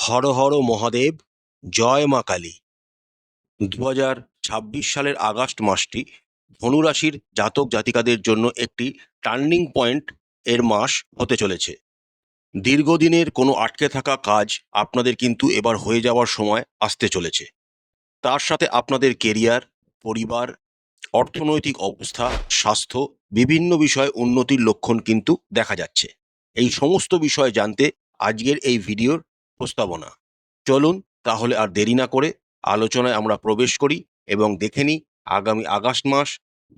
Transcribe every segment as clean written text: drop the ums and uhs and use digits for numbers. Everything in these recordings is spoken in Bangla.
হর হর মহাদেব, জয় মা কালী। 2026 সালের আগস্ট মাসটি ধনুরাশির জাতক জাতিকাদের জন্য একটি টার্নিং পয়েন্ট এর মাস হতে চলেছে। দীর্ঘদিনের কোনো আটকে থাকা কাজ আপনাদের কিন্তু এবার হয়ে যাওয়ার সময় আসতে চলেছে। তার সাথে আপনাদের কেরিয়ার, পরিবার, অর্থনৈতিক অবস্থা, স্বাস্থ্য, বিভিন্ন বিষয়ে উন্নতির লক্ষণ কিন্তু দেখা যাচ্ছে। এই সমস্ত বিষয় জানতে আজকের এই ভিডিওর প্রস্তাবনা। চলুন তাহলে আর দেরি না করে আলোচনায় আমরা প্রবেশ করি এবং দেখে নিই আগামী আগস্ট মাস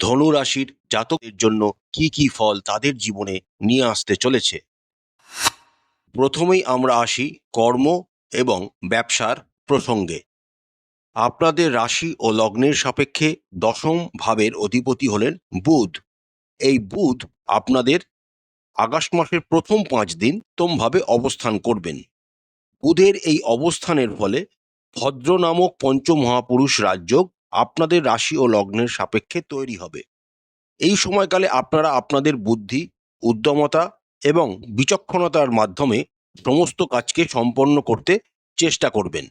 ধনু রাশির জাতকদের জন্য কি কি ফল তাদের জীবনে নিয়ে আসতে চলেছে। প্রথমেই আমরা আসি কর্ম এবং ব্যবসার প্রসঙ্গে। আপনাদের রাশি ও লগ্নের সাপেক্ষে দশম ভাবের অধিপতি হলেন বুধ। এই বুধ আপনাদের আগস্ট মাসের প্রথম 5 দিন উত্তমভাবে অবস্থান করবেন। বুধের এই অবস্থানের ফলে ভদ্র নামক পঞ্চমহাপুরুষ রাজযোগ আপনাদের রাশি ও লগ্নের সাপেক্ষে তৈরি হবে। এই সময়কালে আপনারা আপনাদের বুদ্ধি, উদ্যমতা এবং বিচক্ষণতার মাধ্যমে সমস্ত কাজকে সম্পন্ন করতে চেষ্টা করবেন।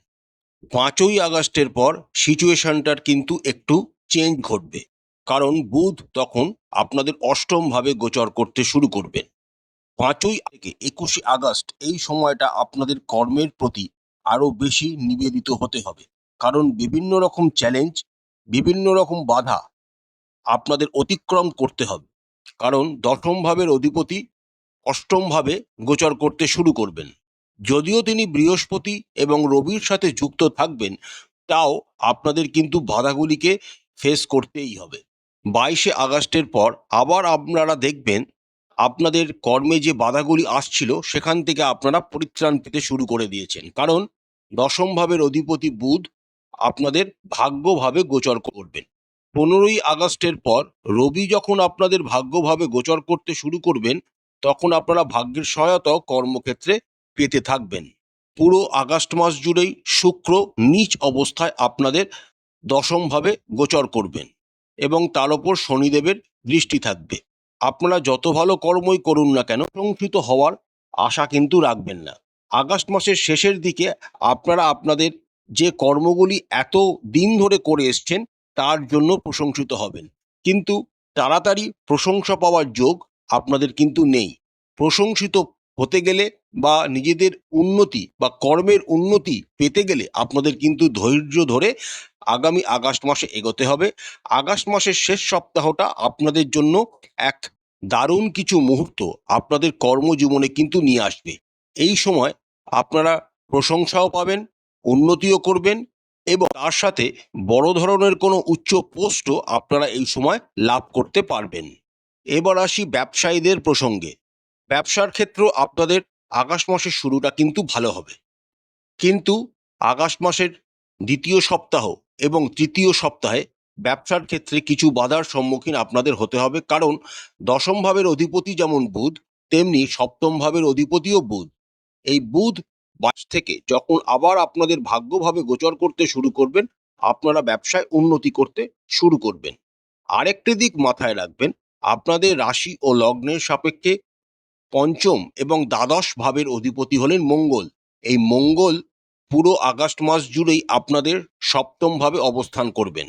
5ই আগস্টের পর সিচুয়েশনটার কিন্তু একটু চেঞ্জ ঘটবে, কারণ বুধ তখন আপনাদের অষ্টম ভাবে গোচর করতে শুরু করবেন। 5ই থেকে 21শে আগস্ট এই সময়টা আপনাদের কর্মের প্রতি আরো বেশি নিবেদিত হতে হবে, কারণ বিভিন্ন রকম চ্যালেঞ্জ, বিভিন্ন রকম বাধা আপনাদের অতিক্রম করতে হবে, কারণ দশম ভাবের অধিপতি অষ্টম ভাবে গোচর করতে শুরু করবেন। যদিও তিনি বৃহস্পতি এবং রবির সাথে যুক্ত থাকবেন, তাও আপনাদের কিন্তু বাধাগুলিকে ফেস করতেই হবে। 22শে আগস্টের পর আবার আপনারা দেখবেন আপনাদের কর্মে যে বাধাগুলি আসছিল সেখান থেকে আপনারা পরিত্রাণ পেতে শুরু করে দিয়েছেন, কারণ দশম ভাবের অধিপতি বুধ আপনাদের ভাগ্যভাবে গোচর করবেন। 15ই আগস্টের পর রবি যখন আপনাদের ভাগ্যভাবে গোচর করতে শুরু করবেন, তখন আপনারা ভাগ্যের সহায়তাও কর্মক্ষেত্রে পেতে থাকবেন। পুরো আগস্ট মাস জুড়েই শুক্র নীচ অবস্থায় আপনাদের দশমভাবে গোচর করবেন এবং তার ওপর শনিদেবের দৃষ্টি থাকবে। আপনারা যত ভালো কর্মই করুন না কেন, প্রশংসিত হওয়ার আশা কিন্তু রাখবেন না। আগস্ট মাসের শেষের দিকে আপনারা আপনাদের যে কর্মগুলি এত দিন ধরে করে এসছেন তার জন্য প্রশংসিত হবেন, কিন্তু তাড়াতাড়ি প্রশংসা পাওয়ার যোগ আপনাদের কিন্তু নেই। প্রশংসিত হতে গেলে বা নিজেদের উন্নতি বা কর্মের উন্নতি পেতে গেলে আপনাদের কিন্তু ধৈর্য ধরে আগামী আগস্ট মাসে এগোতে হবে। আগস্ট মাসের শেষ সপ্তাহটা আপনাদের জন্য এক দারুণ কিছু মুহূর্ত আপনাদের কর্মজীবনে কিন্তু নিয়ে আসবে। এই সময় আপনারা প্রশংসাও পাবেন, উন্নতিও করবেন এবং তার সাথে বড় ধরনের কোনো উচ্চ পোস্টও আপনারা এই সময় লাভ করতে পারবেন। এবার আসি ব্যবসায়ীদের প্রসঙ্গে। ব্যবসার ক্ষেত্রেও আপনাদের আগস্ট মাসের শুরুটা কিন্তু ভালো হবে, কিন্তু আগস্ট মাসের দ্বিতীয় সপ্তাহ এবং তৃতীয় সপ্তাহে ব্যবসার ক্ষেত্রে কিছু বাধার সম্মুখীন আপনাদের হতে হবে, কারণ দশম ভাবের অধিপতি যেমন বুধ, তেমনি সপ্তম ভাবের অধিপতিও বুধ। এই বুধ 22 থেকে যখন আবার আপনাদের ভাগ্যভাবে গোচর করতে শুরু করবেন, আপনারা ব্যবসায় উন্নতি করতে শুরু করবেন। আরেকটি দিক মাথায় রাখবেন, আপনাদের রাশি ও লগ্নের সাপেক্ষে পঞ্চম এবং দ্বাদশ ভাবের অধিপতি হলেন মঙ্গল। এই মঙ্গল পুরো আগস্ট মাস জুড়েই আপনাদের সপ্তম ভাবে অবস্থান করবেন,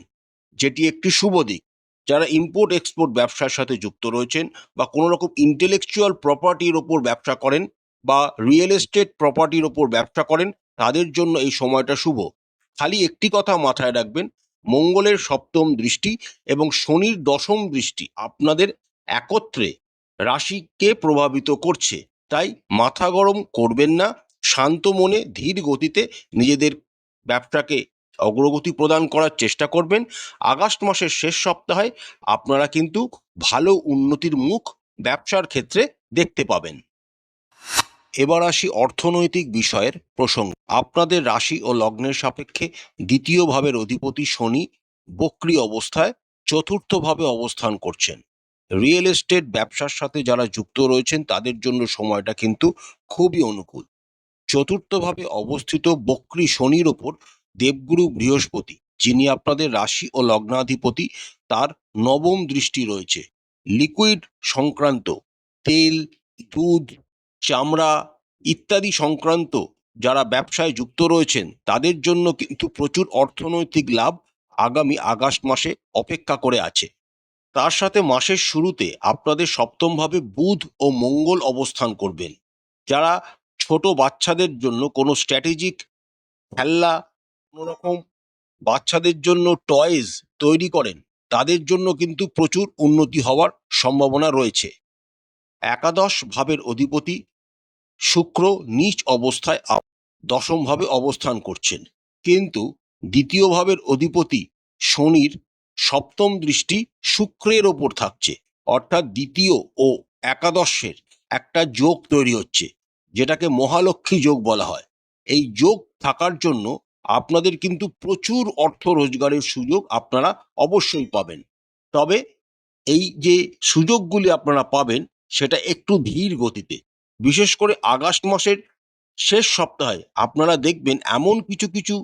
যেটি একটি শুভ দিক। যারা ইম্পোর্ট এক্সপোর্ট ব্যবসার সাথে যুক্ত রয়েছেন বা কোনো রকম ইন্টেলেকচুয়াল প্রপার্টির ওপর ব্যবসা করেন বা রিয়েল এস্টেট প্রপার্টির ওপর ব্যবসা করেন, তাদের জন্য এই সময়টা শুভ। খালি একটি কথা মাথায় রাখবেন, মঙ্গলের সপ্তম দৃষ্টি এবং শনির দশম দৃষ্টি আপনাদের একত্রে রাশিকে প্রভাবিত করছে। তাই মাথা গরম করবেন না, শান্ত মনে ধীর গতিতে নিজেদের ব্যবসাকে অগ্রগতি প্রদান করার চেষ্টা করবেন। আগস্ট মাসের শেষ সপ্তাহে আপনারা কিন্তু ভালো উন্নতির মুখ ব্যবসার ক্ষেত্রে দেখতে পাবেন। এবার আসি অর্থনৈতিক বিষয়ের প্রসঙ্গ। আপনাদের রাশি ও লগ্নের সাপেক্ষে দ্বিতীয় ভাবের অধিপতি শনি বক্রী অবস্থায় চতুর্থভাবে অবস্থান করছেন। রিয়েল এস্টেট ব্যবসার সাথে যারা যুক্ত রয়েছেন তাদের জন্য সময়টা কিন্তু খুবই অনুকূল। চতুর্থভাবে অবস্থিত বক্রী শনির ওপর দেবগুরু বৃহস্পতি, যিনি আপনাদের রাশি ও লগ্নাধিপতি, তার নবম দৃষ্টি রয়েছে। লিকুইড সংক্রান্ত তেল, দুধ, চামড়া ইত্যাদি সংক্রান্ত যারা ব্যবসায় যুক্ত রয়েছেন তাদের জন্য কিন্তু প্রচুর অর্থনৈতিক লাভ আগামী আগস্ট মাসে অপেক্ষা করে আছে। তার সাথে মাসের শুরুতে আপনাদের সপ্তমভাবে বুধ ও মঙ্গল অবস্থান করবেন। যারা ছোট বাচ্চাদের জন্য কোনো স্ট্র্যাটেজিক খেলনা, কোনো রকম বাচ্চাদের জন্য টয়েজ তৈরি করেন, তাদের জন্য কিন্তু প্রচুর উন্নতি হওয়ার সম্ভাবনা রয়েছে। একাদশ ভাবের অধিপতি শুক্র নীচ অবস্থায় দশমভাবে অবস্থান করছেন, কিন্তু দ্বিতীয় ভাবের অধিপতি শনির সপ্তম দৃষ্টি শুক্রের ওপর থাকছে, অর্থাৎ দ্বিতীয় ও একাদশের একটা যোগ তৈরি হচ্ছে, যেটাকে মহালক্ষ্মী যোগ বলা হয়। এই যোগ থাকার জন্য আপনাদের কিন্তু প্রচুর অর্থ রোজগারের সুযোগ আপনারা অবশ্যই পাবেন। তবে এই যে সুযোগগুলি আপনারা পাবেন সেটা একটু ধীর গতিতে। বিশেষ করে আগস্ট মাসের শেষ সপ্তাহে আপনারা দেখবেন এমন কিছু কিছু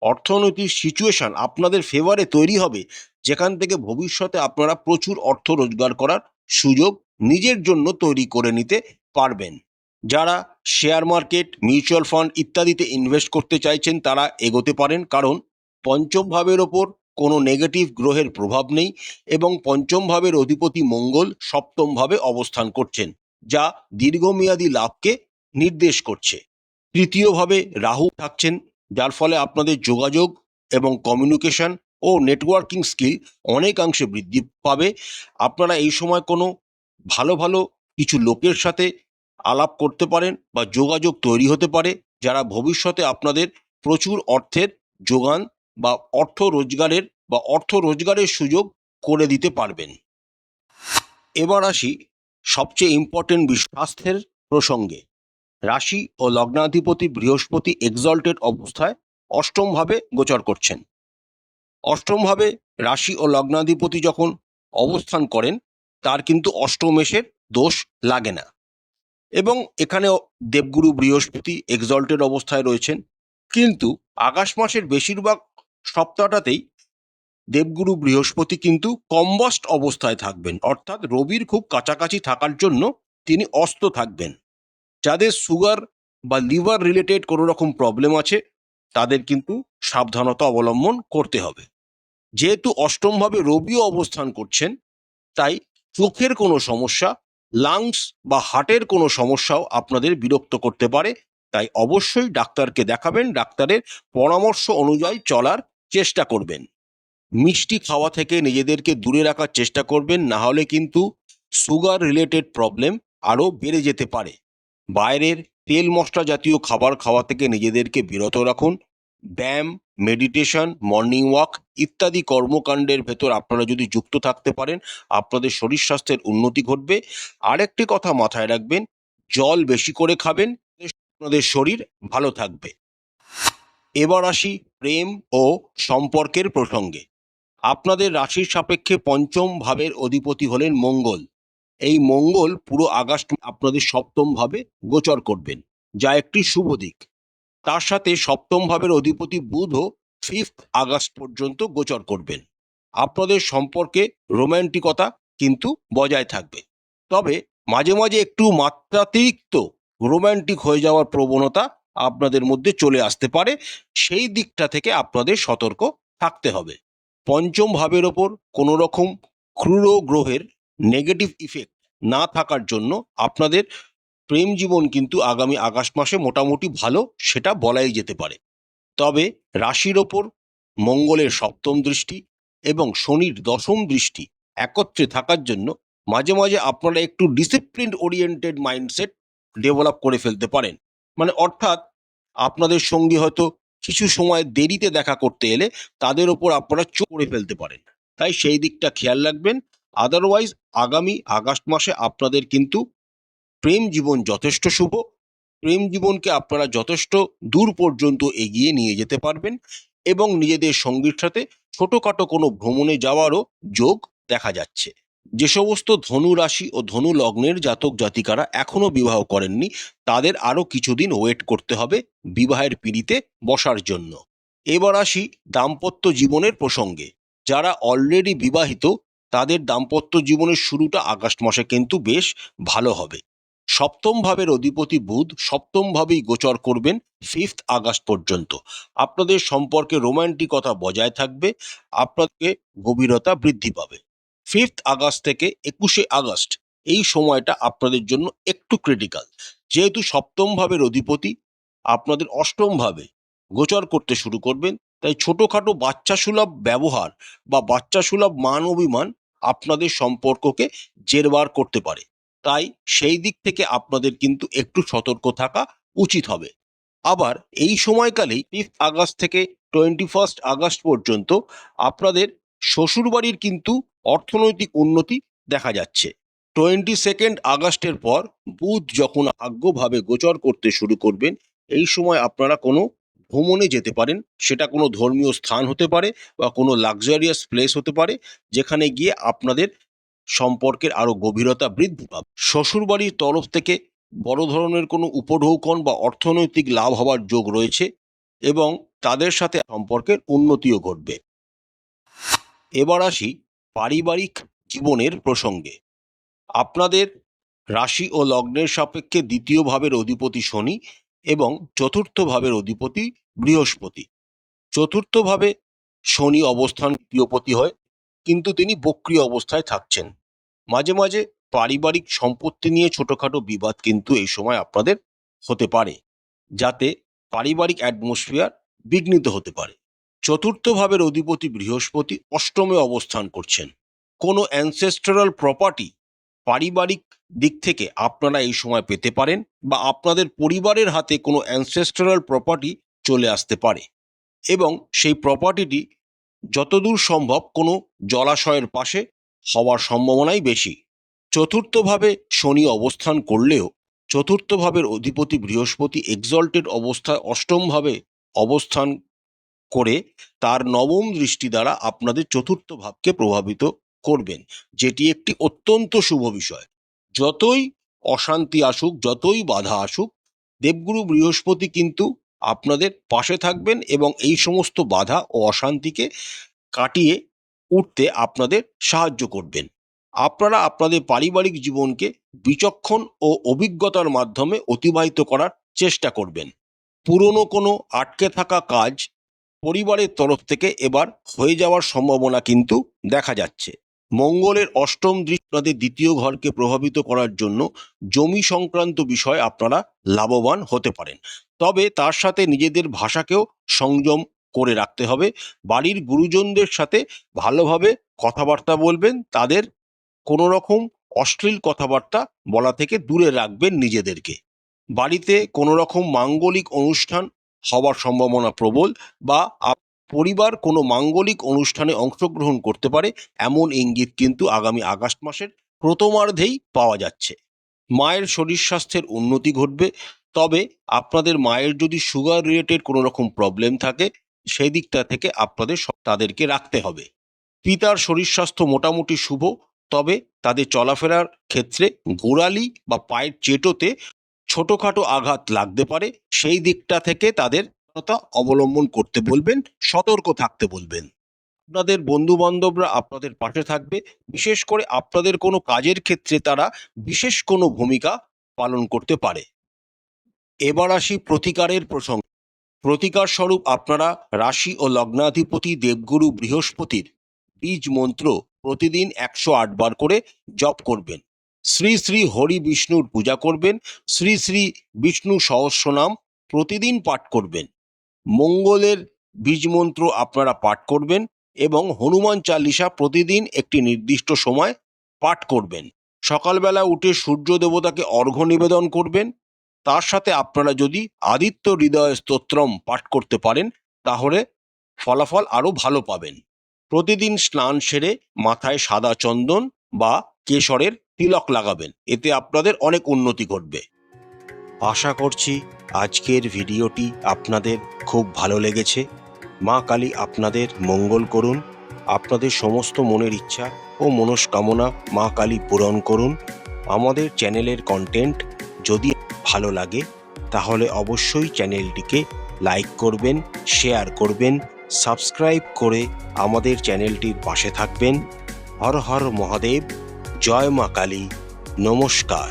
অর্থনৈতিক সিচুয়েশন আপনাদের ফেভারে তৈরি হবে, যেখান থেকে ভবিষ্যতে আপনারা প্রচুর অর্থ রোজগার করার সুযোগ নিজের জন্য তৈরি করে নিতে পারবেন। যারা শেয়ার মার্কেট, মিউচুয়াল ফান্ড ইত্যাদিতে ইনভেস্ট করতে চাইছেন তারা এগোতে পারেন, কারণ পঞ্চম ভাবের ওপর কোনো নেগেটিভ গ্রহের প্রভাব নেই এবং পঞ্চম ভাবের অধিপতি মঙ্গল সপ্তম ভাবে অবস্থান করছেন, যা দীর্ঘমেয়াদী লাভকে নির্দেশ করছে। তৃতীয়ভাবে রাহু থাকছেন, যার ফলে আপনাদের যোগাযোগ এবং কমিউনিকেশন ও নেটওয়ার্কিং স্কিল অনেকাংশে বৃদ্ধি পাবে। আপনারা এই সময় কোনো ভালো ভালো কিছু লোকের সাথে আলাপ করতে পারেন বা যোগাযোগ তৈরি হতে পারে, যারা ভবিষ্যতে আপনাদের প্রচুর অর্থের যোগান বা অর্থ রোজগারের সুযোগ করে দিতে পারবেন। এবার আসি সবচেয়ে ইম্পর্টেন্ট বিষয়, স্বাস্থ্যের প্রসঙ্গে। রাশি ও লগ্নাধিপতি বৃহস্পতি এক্সল্টেড অবস্থায় অষ্টম ভাবে গোচর করছেন। অষ্টম ভাবে রাশি ও লগ্নাধিপতি যখন অবস্থান করেন তার কিন্তু অষ্টমেশের দোষ লাগে না, এবং এখানে দেবগুরু বৃহস্পতি এক্সল্টেড অবস্থায় রয়েছেন। কিন্তু আগস্ট মাসের বেশিরভাগ সপ্তাহটাতেই দেবগুরু বৃহস্পতি কিন্তু কম্বাস্ট অবস্থায় থাকবেন, অর্থাৎ রবির খুব কাছাকাছি থাকার জন্য তিনি অস্ত থাকবেন। যাদের সুগার বা লিভার রিলেটেড কোনো রকম প্রবলেম আছে তাদের কিন্তু সাবধানতা অবলম্বন করতে হবে। যেহেতু অষ্টমভাবে রবিও অবস্থান করছেন, তাই চোখের কোনো সমস্যা, লাংস বা হার্টের কোনো সমস্যাও আপনাদের বিরক্ত করতে পারে। তাই অবশ্যই ডাক্তারকে দেখাবেন, ডাক্তারের পরামর্শ অনুযায়ী চলার চেষ্টা করবেন। মিষ্টি খাওয়া থেকে নিজেদেরকে দূরে রাখার চেষ্টা করবেন, না হলে কিন্তু সুগার রিলেটেড প্রবলেম আরও বেড়ে যেতে পারে। বাইরের তেল মশলা জাতীয় খাবার খাওয়া থেকে নিজেদেরকে বিরত রাখুন। ব্যায়াম, মেডিটেশন, মর্নিং ওয়াক ইত্যাদি কর্মকাণ্ডের ভেতর আপনারা যদি যুক্ত থাকতে পারেন, আপনাদের শরীর স্বাস্থ্যের উন্নতি ঘটবে। আরেকটি কথা মাথায় রাখবেন, জল বেশি করে খাবেন, আপনাদের শরীর ভালো থাকবে। এবার আসি প্রেম ও সম্পর্কের প্রসঙ্গে। আপনাদের রাশির সাপেক্ষে পঞ্চম ভাবের অধিপতি হলেন মঙ্গল। এই মঙ্গল পুরো আগস্ট আপনাদের সপ্তম ভাবে গোচর করবেন, যা একটি শুভ দিক। তার সাথে সপ্তম ভাবের অধিপতি বুধও 5 আগস্ট পর্যন্ত গোচর করবেন। আপনাদের সম্পর্কে রোম্যান্টিকতা কিন্তু বজায় থাকবে, তবে মাঝে মাঝে একটু মাত্রাতিরিক্ত রোম্যান্টিক হয়ে যাওয়ার প্রবণতা আপনাদের মধ্যে চলে আসতে পারে। সেই দিকটা থেকে আপনাদের সতর্ক থাকতে হবে। পঞ্চম ভাবের ওপর কোনো রকম ক্রূর গ্রহের নেগেটিভ ইফেক্ট না থাকার জন্য আপনাদের প্রেম জীবন কিন্তু আগামী আগস্ট মাসে মোটামুটি ভালো, সেটা বলাই যেতে পারে। তবে রাশির ওপর মঙ্গলের সপ্তম দৃষ্টি এবং শনির দশম দৃষ্টি একত্রে থাকার জন্য মাঝে মাঝে আপনারা একটু ডিসিপ্লিন ওরিয়েন্টেড মাইন্ডসেট ডেভেলপ করে ফেলতে পারেন। মানে অর্থাৎ আপনাদের সঙ্গী হয়তো কিছু সময় দেরিতে দেখা করতে এলে তাদের ওপর আপনারা চোখ করে ফেলতে পারেন, তাই সেই দিকটা খেয়াল রাখবেন। আদারওয়াইজ আগামী আগস্ট মাসে আপনাদের কিন্তু প্রেম জীবন যথেষ্ট শুভ। প্রেম জীবনকে আপনারা যথেষ্ট দূর পর্যন্ত এগিয়ে নিয়ে যেতে পারবেন এবং নিজেদের সঙ্গীর সাথে ছোটোখাটো কোনো ভ্রমণে যাওয়ারও যোগ দেখা যাচ্ছে। যে সমস্ত ধনু রাশি ও ধনু লগ্নের জাতক জাতিকারা এখনো বিবাহ করেননি, তাদের আরও কিছুদিন ওয়েট করতে হবে বিবাহের পিঁড়িতে বসার জন্য। এবার আসি দাম্পত্য জীবনের প্রসঙ্গে। যারা অলরেডি বিবাহিত তাদের দাম্পত্য জীবনের শুরুটা আগস্ট মাসে কিন্তু বেশ ভালো হবে। সপ্তম ভাবের অধিপতি বুধ সপ্তম ভাবেই গোচর করবেন 5 আগস্ট পর্যন্ত। আপনাদের সম্পর্কে রোমান্টিকতা বজায় থাকবে, আপনাকে গভীরতা বৃদ্ধি পাবে। 5 আগস্ট থেকে 21শে আগস্ট এই সময়টা আপনাদের জন্য একটু ক্রিটিক্যাল, যেহেতু সপ্তম ভাবের অধিপতি আপনাদের অষ্টম ভাবে গোচর করতে শুরু করবেন, তাই ছোটখাটো বাচ্চা সুলভ ব্যবহার বা বাচ্চা সুলভ মান অভিমান আপনাদের সম্পর্ককে জেরবার করতে পারে। তাই সেই দিক থেকে আপনাদের কিন্তু একটু সতর্ক থাকা উচিত হবে। আবার এই সময়কালেই 5 আগস্ট থেকে 21 আগস্ট পর্যন্ত আপনাদের শ্বশুরবাড়ির কিন্তু অর্থনৈতিক উন্নতি দেখা যাচ্ছে। 22 আগস্টের পর বুধ যখন ভাগ্যভাবে গোচর করতে শুরু করবেন, এই সময় আপনারা কোনো ভ্রমণে যেতে পারেন। সেটা কোনো ধর্মীয় স্থান হতে পারে বা কোনো লাক্সারিয়াস প্লেস হতে পারে, যেখানে গিয়ে আপনাদের সম্পর্কের আরো গভীরতা বৃদ্ধি পাবে। শ্বশুরবাড়ির তরফ থেকে বড় ধরনের কোনো উপঢৌকন বা অর্থনৈতিক লাভ হওয়ার যোগ রয়েছে এবং তাদের সাথে সম্পর্কের উন্নতিও ঘটবে। এবার আসি পারিবারিক জীবনের প্রসঙ্গে। আপনাদের রাশি ও লগ্নের সাপেক্ষে দ্বিতীয় ভাবের অধিপতি শনি এবং চতুর্থ ভাবের অধিপতি বৃহস্পতি। চতুর্থ ভাবে শনি অবস্থান দ্বিতীয়পতি হয়, কিন্তু তিনি বক্রী অবস্থায় থাকছেন। মাঝে মাঝে পারিবারিক সম্পত্তি নিয়ে ছোটখাটো বিবাদ কিন্তু এই সময় আপনাদের হতে পারে, যাতে পারিবারিক অ্যাটমসফিয়ার বিঘ্নিত হতে পারে। চতুর্থ ভাবের অধিপতি বৃহস্পতি অষ্টমে অবস্থান করছেন। কোনো অ্যানসেস্টরাল প্রপার্টি পারিবারিক দিক থেকে আপনারা এই সময় পেতে পারেন বা আপনাদের পরিবারের হাতে কোনো অ্যানসেস্টরাল প্রপার্টি চলে আসতে পারে এবং সেই প্রপার্টিটি যতদূর সম্ভব কোনো জলাশয়ের পাশে হওয়ার সম্ভাবনাই বেশি। চতুর্থভাবে শনি অবস্থান করলেও চতুর্থ ভাবের অধিপতি বৃহস্পতি এক্সল্টেড অবস্থায় অষ্টমভাবে অবস্থান করে তার নবম দৃষ্টি দ্বারা আপনাদের চতুর্থ ভাবকে প্রভাবিত করবেন, যেটি একটি অত্যন্ত শুভ বিষয়। যতই অশান্তি আসুক, যতই বাধা আসুক, দেবগুরু বৃহস্পতি কিন্তু আপনাদের পাশে থাকবেন এবং এই সমস্ত বাধা ও অশান্তিকে কাটিয়ে উঠতে আপনাদের সাহায্য করবেন। আপনারা আপনাদের পারিবারিক জীবনকে বিচক্ষণ ও অভিজ্ঞতার মাধ্যমে অতিবাহিত করার চেষ্টা করবেন। পুরনো কোনো আটকে থাকা কাজ পরিবারের তরফ থেকে এবার হয়ে যাওয়ার সম্ভাবনা কিন্তু দেখা যাচ্ছে। মঙ্গলের অষ্টম দৃষ্টি আপনাদের দ্বিতীয় ঘরকে প্রভাবিত করার জন্য জমি সংক্রান্ত বিষয়ে আপনারা লাভবান হতে পারেন, তবে তার সাথে নিজেদের ভাষাকেও সংযম করে রাখতে হবে। বাড়ির গুরুজনদের সাথে ভালোভাবে কথাবার্তা বলবেন, তাদের কোনো রকম অশ্লীল কথাবার্তা বলা থেকে দূরে রাখবেন নিজেদেরকে। বাড়িতে কোনো রকম মাঙ্গলিক অনুষ্ঠান হওয়ার সম্ভাবনা প্রবল বা পরিবার কোনো মাঙ্গলিক অনুষ্ঠানে অংশগ্রহণ করতে পারে, এমন ইঙ্গিত কিন্তু আগামী আগস্ট মাসের প্রথমার্ধেই পাওয়া যাচ্ছে। মায়ের শরীর স্বাস্থ্যের উন্নতি ঘটবে, তবে আপনাদের মায়ের যদি সুগার রিলেটেড কোনো রকম প্রবলেম থাকে সেই দিকটা থেকে আপনাদের তাদেরকে রাখতে হবে। পিতার শরীর স্বাস্থ্য মোটামুটি শুভ, তবে তাদের চলাফেরার ক্ষেত্রে গোড়ালি বা পায়ের চেটোতে ছোটখাটো আঘাত লাগতে পারে, সেই দিকটা থেকে তাদের অবলম্বন করতে বলবেন, সতর্ক থাকতে বলবেন। আপনাদের বন্ধু বান্ধবরা আপনাদের পাশে থাকবে, বিশেষ করে আপনাদের কোনো কাজের ক্ষেত্রে তারা বিশেষ কোনো ভূমিকা পালন করতে পারে। এবার আসি প্রতিকারের প্রসঙ্গ। প্রতিকার স্বরূপ আপনারা রাশি ও লগ্নাধিপতি দেবগুরু বৃহস্পতির বীজ মন্ত্র প্রতিদিন 108 বার করে জপ করবেন। শ্রী শ্রী হরি বিষ্ণুর পূজা করবেন। শ্রী শ্রী বিষ্ণু সহস্রনাম প্রতিদিন পাঠ করবেন। মঙ্গলের বীজ মন্ত্র আপনারা পাঠ করবেন এবং হনুমান চালিসা প্রতিদিন একটি নির্দিষ্ট সময় পাঠ করবেন। সকালবেলা উঠে সূর্য দেবতাকে অর্ঘ্য নিবেদন করবেন। তার সাথে আপনারা যদি আদিত্য হৃদয় স্তোত্রম পাঠ করতে পারেন তাহলে ফলাফল আরও ভালো পাবেন। প্রতিদিন স্নান সেরে মাথায় সাদা চন্দন বা কেশরের তিলক লাগাবেন, এতে আপনাদের অনেক উন্নতি ঘটবে। আশা করছি আজকের ভিডিওটি আপনাদের খুব ভালো লেগেছে। মা কালী আপনাদের মঙ্গল করুন, আপনাদের সমস্ত মনের ইচ্ছা ও মনস্কামনা মা কালী পূরণ করুন। আমাদের চ্যানেলের কন্টেন্ট যদি ভালো লাগে তাহলে অবশ্যই চ্যানেলটিকে লাইক করবেন, শেয়ার করবেন, সাবস্ক্রাইব করে আমাদের চ্যানেলটির পাশে থাকবেন। হর হর মহাদেব, জয় মা কালী, নমস্কার।